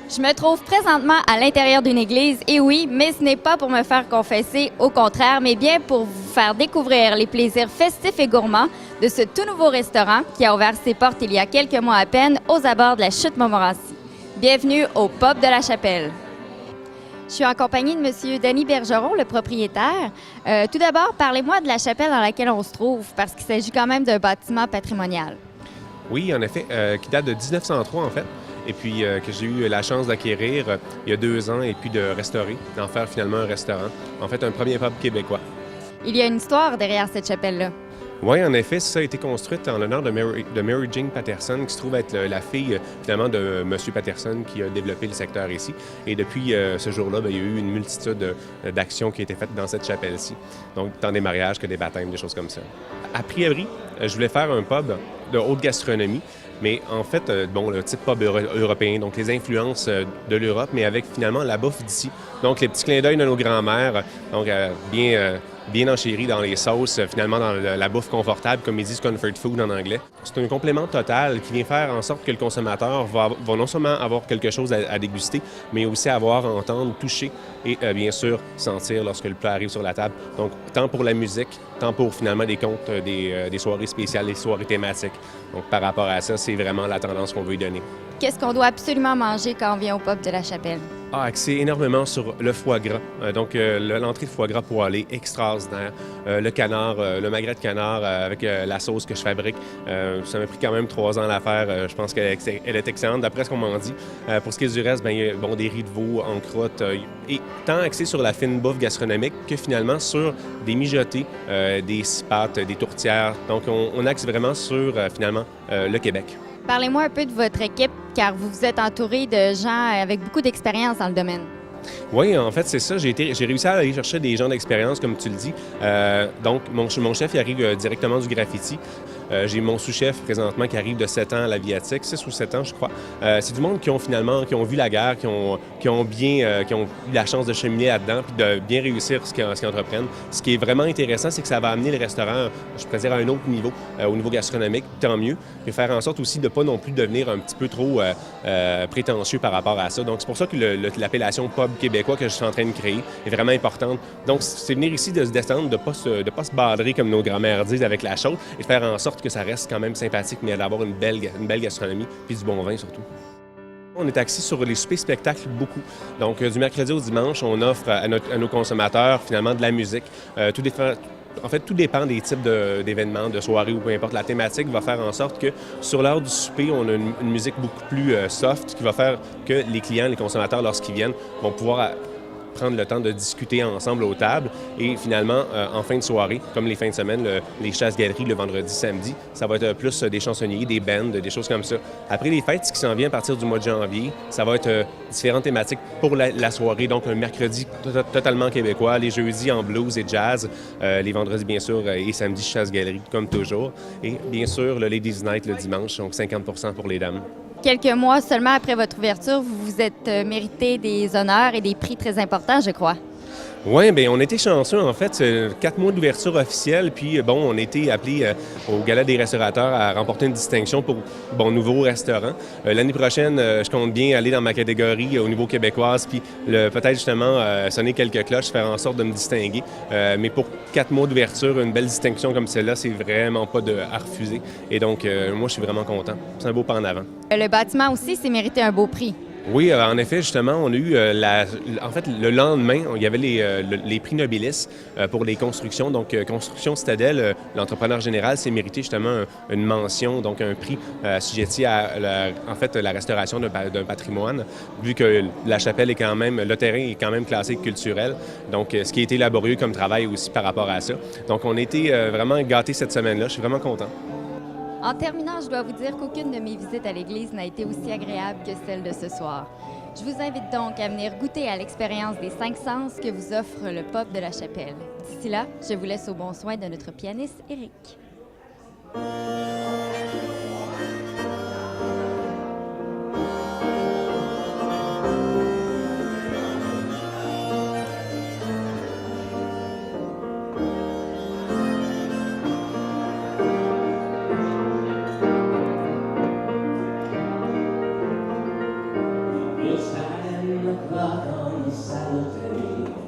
Je me trouve présentement à l'intérieur d'une église, et oui, mais ce n'est pas pour me faire confesser, au contraire, mais bien pour vous faire découvrir les plaisirs festifs et gourmands de ce tout nouveau restaurant qui a ouvert ses portes il y a quelques mois à peine aux abords de la chute Montmorency. Bienvenue au Pub de la Chapelle. Je suis en compagnie de M. Denis Bergeron, le propriétaire. Tout d'abord, parlez-moi de la chapelle dans laquelle on se trouve, parce qu'il s'agit quand même d'un bâtiment patrimonial. Oui, en effet, qui date de 1903 en fait, et puis que j'ai eu la chance d'acquérir il y a 2 ans et puis de restaurer, d'en faire finalement un restaurant. En fait, un premier pub québécois. Il y a une histoire derrière cette chapelle-là. Oui, en effet, ça a été construit en l'honneur de Mary Jane Patterson, qui se trouve être la fille finalement de M. Patterson qui a développé le secteur ici. Et depuis ce jour-là, il y a eu une multitude d'actions qui ont été faites dans cette chapelle-ci. Donc, tant des mariages que des baptêmes, des choses comme ça. A priori, je voulais faire un pub de haute gastronomie, mais en fait, le type pub européen, donc les influences de l'Europe, mais avec finalement la bouffe d'ici. Donc, les petits clins d'œil de nos grands-mères, donc bien enchéri dans les sauces, finalement dans la bouffe confortable, comme ils disent comfort food en anglais. C'est un complément total qui vient faire en sorte que le consommateur va non seulement avoir quelque chose à déguster, mais aussi avoir à entendre, toucher et bien sûr sentir lorsque le plat arrive sur la table. Donc tant pour la musique, tant pour finalement des comptes, des soirées spéciales, des soirées thématiques. Donc par rapport à ça, c'est vraiment la tendance qu'on veut y donner. Qu'est-ce qu'on doit absolument manger quand on vient au Pub de la Chapelle? Axé énormément sur le foie gras. Donc, l'entrée de foie gras poêlé, extraordinaire. Le canard, le magret de canard avec la sauce que je fabrique. Ça m'a pris quand même 3 ans à la faire. Je pense qu'elle est excellente, d'après ce qu'on m'en dit. Pour ce qui est du reste, il y a des riz de veau en croûte. Et tant axé sur la fine bouffe gastronomique que finalement sur des mijotés, des pâtes, des tourtières. Donc, on axe vraiment sur, finalement, le Québec. Parlez-moi un peu de votre équipe, car vous vous êtes entouré de gens avec beaucoup d'expérience dans le domaine. Oui, en fait, c'est ça. J'ai réussi à aller chercher des gens d'expérience, comme tu le dis. Donc, mon chef, il arrive directement du graffiti. J'ai mon sous-chef présentement qui arrive de 7 ans à l'aviatique, 6 ou 7 ans, je crois. C'est du monde qui ont vu la guerre, qui ont eu la chance de cheminer là-dedans puis de bien réussir ce qu'ils entreprennent. Ce qui est vraiment intéressant, c'est que ça va amener le restaurant, je pourrais dire, à un autre niveau, au niveau gastronomique, tant mieux, et faire en sorte aussi de ne pas non plus devenir un petit peu trop prétentieux par rapport à ça. Donc, c'est pour ça que l'appellation pub québécois que je suis en train de créer est vraiment importante. Donc, c'est venir ici de se descendre, de ne pas se badrer comme nos grands-mères disent avec la chaude et de faire en sorte que ça reste quand même sympathique, mais d'avoir une belle gastronomie puis du bon vin surtout. On est axé sur les soupers spectacles beaucoup. Donc, du mercredi au dimanche, on offre à nos consommateurs finalement de la musique. Tout dépend des types d'événements, de soirées ou peu importe. La thématique va faire en sorte que sur l'heure du souper, on a une musique beaucoup plus soft qui va faire que les clients, les consommateurs, lorsqu'ils viennent, vont pouvoir prendre le temps de discuter ensemble aux tables. Et finalement, en fin de soirée, comme les fins de semaine, les chasses-galeries le vendredi, samedi, ça va être plus des chansonniers, des bands, des choses comme ça. Après les fêtes, ce qui s'en vient à partir du mois de janvier, ça va être différentes thématiques pour la soirée. Donc, un mercredi totalement québécois, les jeudis en blues et jazz, les vendredis, bien sûr, et samedi, chasse-galerie, comme toujours. Et bien sûr, le Ladies Night le dimanche, donc 50% pour les dames. Quelques mois seulement après votre ouverture, vous vous êtes mérité des honneurs et des prix très importants, je crois. Oui, bien, on était chanceux, en fait. 4 mois d'ouverture officielle, puis on a été appelé au Gala des restaurateurs à remporter une distinction pour nouveau restaurant. L'année prochaine, je compte bien aller dans ma catégorie au niveau québécoise, puis peut-être justement sonner quelques cloches, faire en sorte de me distinguer. Mais pour 4 mois d'ouverture, une belle distinction comme celle-là, c'est vraiment pas à refuser. Et donc, moi, je suis vraiment content. C'est un beau pas en avant. Le bâtiment aussi s'est mérité un beau prix. Oui, en effet, justement, on a eu en fait, le lendemain, il y avait les prix Nobilis pour les constructions. Donc, Construction Citadelle, l'entrepreneur général s'est mérité justement une mention, donc un prix assujetti à la restauration d'un patrimoine, vu que la chapelle est quand même, le terrain est quand même classé culturel. Donc, ce qui a été laborieux comme travail aussi par rapport à ça. Donc, on a été vraiment gâtés cette semaine-là. Je suis vraiment content. En terminant, je dois vous dire qu'aucune de mes visites à l'église n'a été aussi agréable que celle de ce soir. Je vous invite donc à venir goûter à l'expérience des 5 sens que vous offre le Pub de la Chapelle. D'ici là, je vous laisse au bon soin de notre pianiste Éric. Yes. rock on the Saturday.